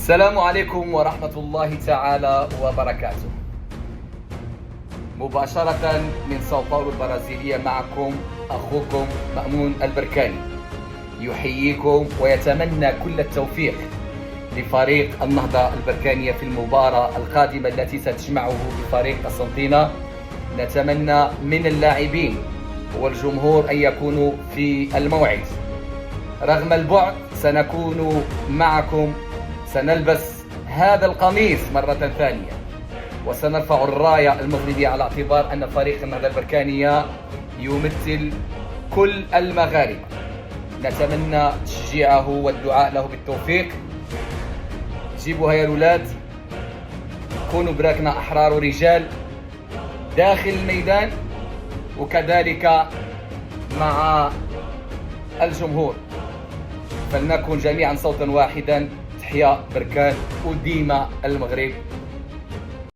السلام عليكم ورحمة الله تعالى وبركاته. مباشرة من ساو باولو البرازيلية معكم أخوكم مأمون البركاني، يحييكم ويتمنى كل التوفيق لفريق النهضة البركانية في المباراة القادمة التي ستجمعه بفريق قسنطينة. نتمنى من اللاعبين والجمهور أن يكونوا في الموعد. رغم البعد سنكون معكم، سنلبس هذا القميص مرة ثانية وسنرفع الراية المغربية على اعتبار أن فريق النهضة البركانية يمثل كل المغاربة. نتمنى تشجيعه والدعاء له بالتوفيق. جيبوها يا الولاد، كونوا براكنا أحرار ورجال داخل الميدان وكذلك مع الجمهور. فلنكن جميعا صوتا واحدا. تحيا بركان وديما المغرب.